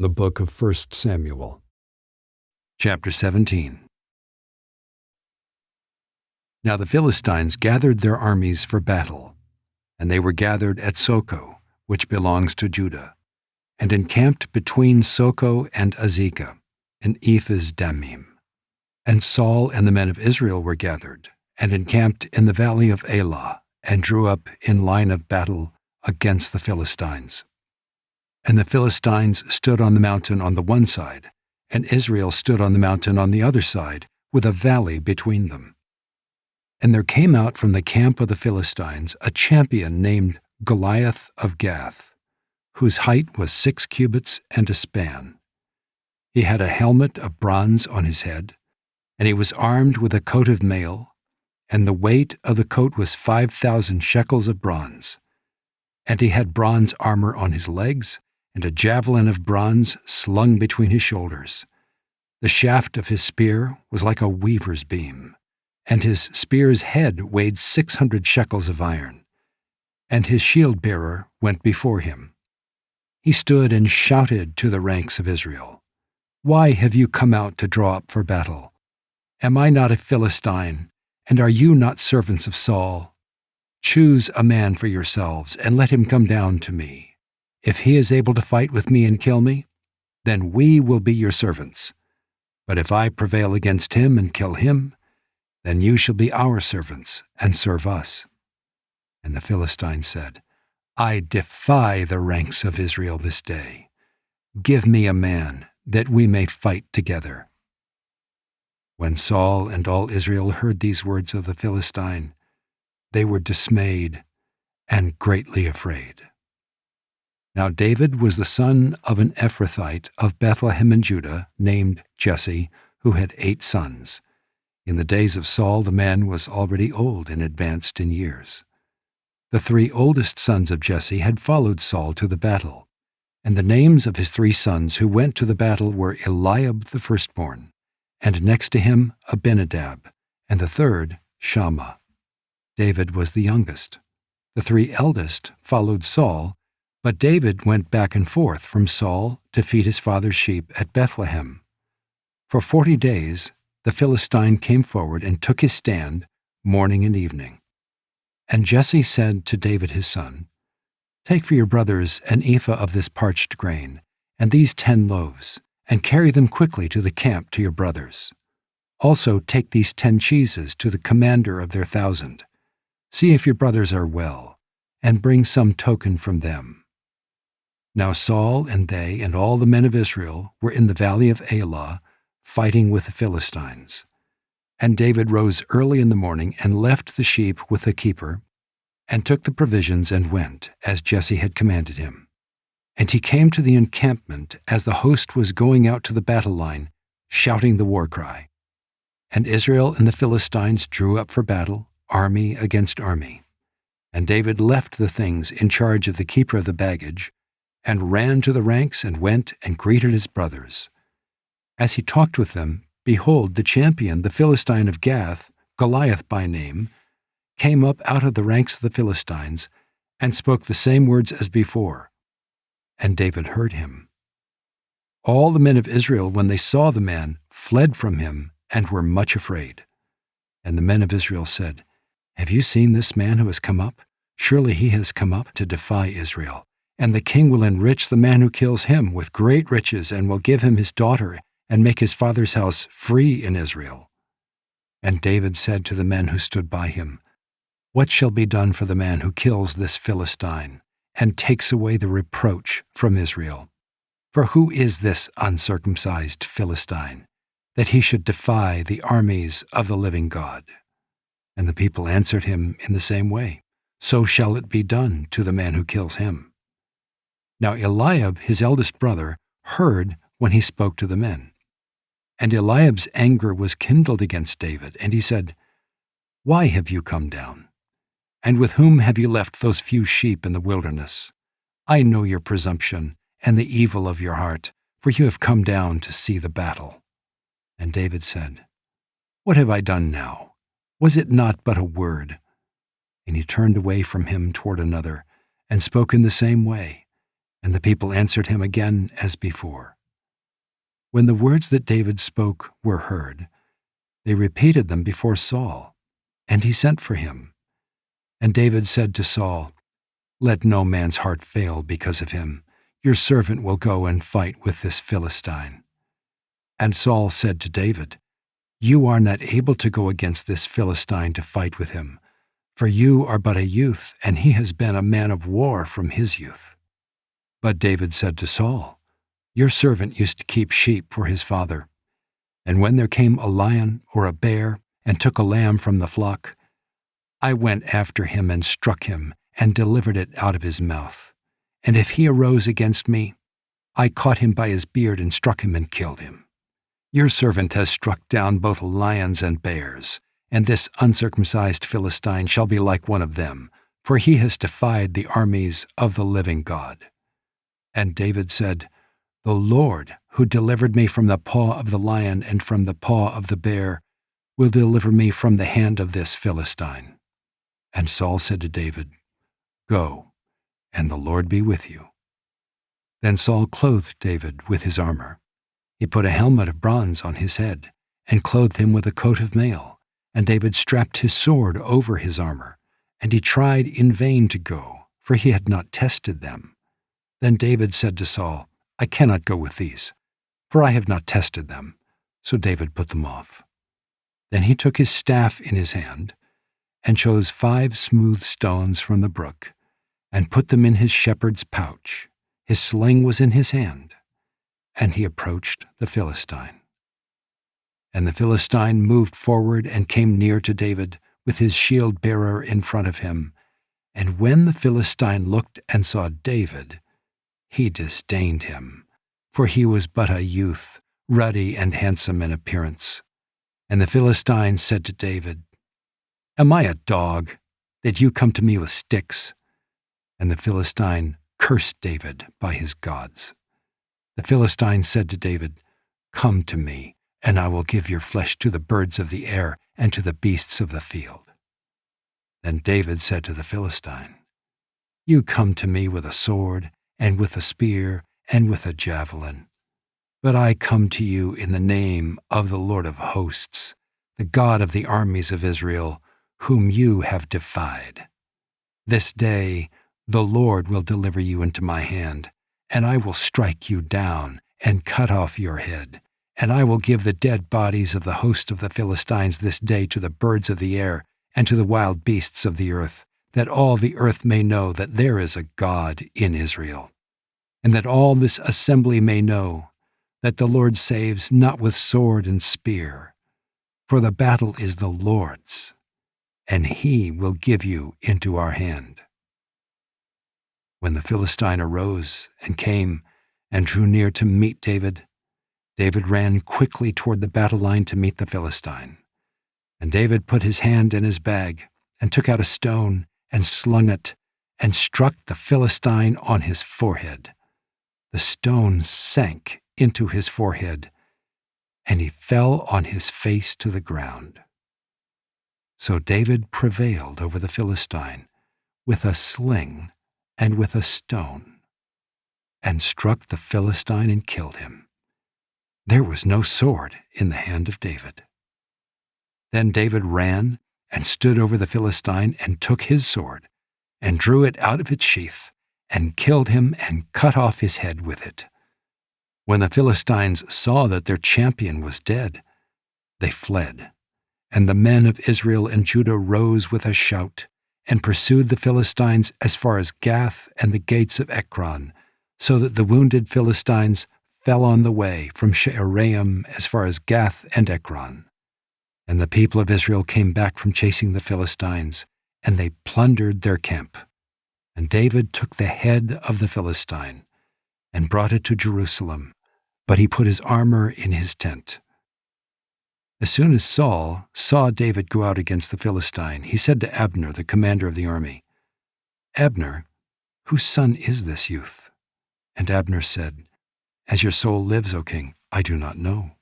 The Book of 1 Samuel. Chapter 17. Now the Philistines gathered their armies for battle, and they were gathered at Soko, which belongs to Judah, and encamped between Soko and Azekah, in Ephes Dammim. And Saul and the men of Israel were gathered, and encamped in the valley of Elah, and drew up in line of battle against the Philistines. And the Philistines stood on the mountain on the one side, and Israel stood on the mountain on the other side, with a valley between them. And there came out from the camp of the Philistines a champion named Goliath of Gath, whose height was 6 cubits and a span. He had a helmet of bronze on his head, and he was armed with a coat of mail, and the weight of the coat was 5,000 shekels of bronze. And he had bronze armor on his legs, and a javelin of bronze slung between his shoulders. The shaft of his spear was like a weaver's beam, and his spear's head weighed 600 shekels of iron. And his shield-bearer went before him. He stood and shouted to the ranks of Israel, "Why have you come out to draw up for battle? Am I not a Philistine, and are you not servants of Saul? Choose a man for yourselves, and let him come down to me. If he is able to fight with me and kill me, then we will be your servants. But if I prevail against him and kill him, then you shall be our servants and serve us." And the Philistine said, "I defy the ranks of Israel this day. Give me a man, that we may fight together." When Saul and all Israel heard these words of the Philistine, they were dismayed and greatly afraid. Now David was the son of an Ephrathite of Bethlehem in Judah, named Jesse, who had 8 sons. In the days of Saul the man was already old and advanced in years. The 3 oldest sons of Jesse had followed Saul to the battle, and the names of his 3 sons who went to the battle were Eliab the firstborn, and next to him Abinadab, and the third Shammah. David was the youngest. The 3 eldest followed Saul, but David went back and forth from Saul to feed his father's sheep at Bethlehem. For 40 days the Philistine came forward and took his stand morning and evening. And Jesse said to David his son, "Take for your brothers an ephah of this parched grain, and these 10 loaves, and carry them quickly to the camp to your brothers. Also take these 10 cheeses to the commander of their 1,000. See if your brothers are well, and bring some token from them." Now Saul and they and all the men of Israel were in the valley of Elah, fighting with the Philistines. And David rose early in the morning and left the sheep with the keeper, and took the provisions and went, as Jesse had commanded him. And he came to the encampment as the host was going out to the battle line, shouting the war cry. And Israel and the Philistines drew up for battle, army against army. And David left the things in charge of the keeper of the baggage, and ran to the ranks and went and greeted his brothers. As he talked with them, behold, the champion, the Philistine of Gath, Goliath by name, came up out of the ranks of the Philistines, and spoke the same words as before. And David heard him. All the men of Israel, when they saw the man, fled from him, and were much afraid. And the men of Israel said, "Have you seen this man who has come up? Surely he has come up to defy Israel. And the king will enrich the man who kills him with great riches, and will give him his daughter, and make his father's house free in Israel." And David said to the men who stood by him, "What shall be done for the man who kills this Philistine, and takes away the reproach from Israel? For who is this uncircumcised Philistine, that he should defy the armies of the living God?" And the people answered him in the same way, "So shall it be done to the man who kills him." Now Eliab, his eldest brother, heard when he spoke to the men. And Eliab's anger was kindled against David, and he said, "Why have you come down? And with whom have you left those few sheep in the wilderness? I know your presumption and the evil of your heart, for you have come down to see the battle." And David said, "What have I done now? Was it not but a word?" And he turned away from him toward another, and spoke in the same way. And the people answered him again as before. When the words that David spoke were heard, they repeated them before Saul, and he sent for him. And David said to Saul, "Let no man's heart fail because of him. Your servant will go and fight with this Philistine." And Saul said to David, "You are not able to go against this Philistine to fight with him, for you are but a youth, and he has been a man of war from his youth." But David said to Saul, "Your servant used to keep sheep for his father, and when there came a lion or a bear and took a lamb from the flock, I went after him and struck him and delivered it out of his mouth. And if he arose against me, I caught him by his beard and struck him and killed him. Your servant has struck down both lions and bears, and this uncircumcised Philistine shall be like one of them, for he has defied the armies of the living God." And David said, "The Lord, who delivered me from the paw of the lion and from the paw of the bear, will deliver me from the hand of this Philistine." And Saul said to David, "Go, and the Lord be with you." Then Saul clothed David with his armor. He put a helmet of bronze on his head, and clothed him with a coat of mail. And David strapped his sword over his armor, and he tried in vain to go, for he had not tested them. Then David said to Saul, "I cannot go with these, for I have not tested them." So David put them off. Then he took his staff in his hand, and chose 5 smooth stones from the brook, and put them in his shepherd's pouch. His sling was in his hand, and he approached the Philistine. And the Philistine moved forward and came near to David, with his shield-bearer in front of him. And when the Philistine looked and saw David, he disdained him, for he was but a youth, ruddy and handsome in appearance. And the Philistine said to David, "Am I a dog, that you come to me with sticks?" And the Philistine cursed David by his gods. The Philistine said to David, "Come to me, and I will give your flesh to the birds of the air and to the beasts of the field." Then David said to the Philistine, "You come to me with a sword, and with a spear, and with a javelin. But I come to you in the name of the Lord of hosts, the God of the armies of Israel, whom you have defied. This day the Lord will deliver you into my hand, and I will strike you down and cut off your head. And I will give the dead bodies of the host of the Philistines this day to the birds of the air and to the wild beasts of the earth, that all the earth may know that there is a God in Israel, and that all this assembly may know that the Lord saves not with sword and spear, for the battle is the Lord's, and he will give you into our hand." When the Philistine arose and came and drew near to meet David, David ran quickly toward the battle line to meet the Philistine. And David put his hand in his bag and took out a stone and slung it and struck the Philistine on his forehead. The stone sank into his forehead, and he fell on his face to the ground. So David prevailed over the Philistine with a sling and with a stone, and struck the Philistine and killed him. There was no sword in the hand of David. Then David ran and stood over the Philistine and took his sword and drew it out of its sheath and killed him and cut off his head with it. When the Philistines saw that their champion was dead, they fled, and the men of Israel and Judah rose with a shout and pursued the Philistines as far as Gath and the gates of Ekron, so that the wounded Philistines fell on the way from Shearaim as far as Gath and Ekron. And the people of Israel came back from chasing the Philistines, and they plundered their camp. And David took the head of the Philistine and brought it to Jerusalem, but he put his armor in his tent. As soon as Saul saw David go out against the Philistine, he said to Abner, the commander of the army, "Abner, whose son is this youth?" And Abner said, "As your soul lives, O king, I do not know."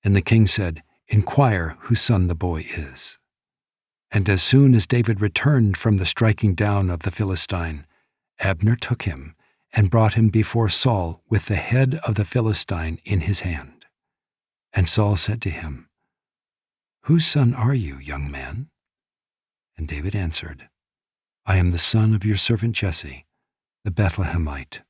And the king said, "Inquire whose son the boy is." And as soon as David returned from the striking down of the Philistine, Abner took him and brought him before Saul with the head of the Philistine in his hand. And Saul said to him, "Whose son are you, young man?" And David answered, "I am the son of your servant Jesse, the Bethlehemite,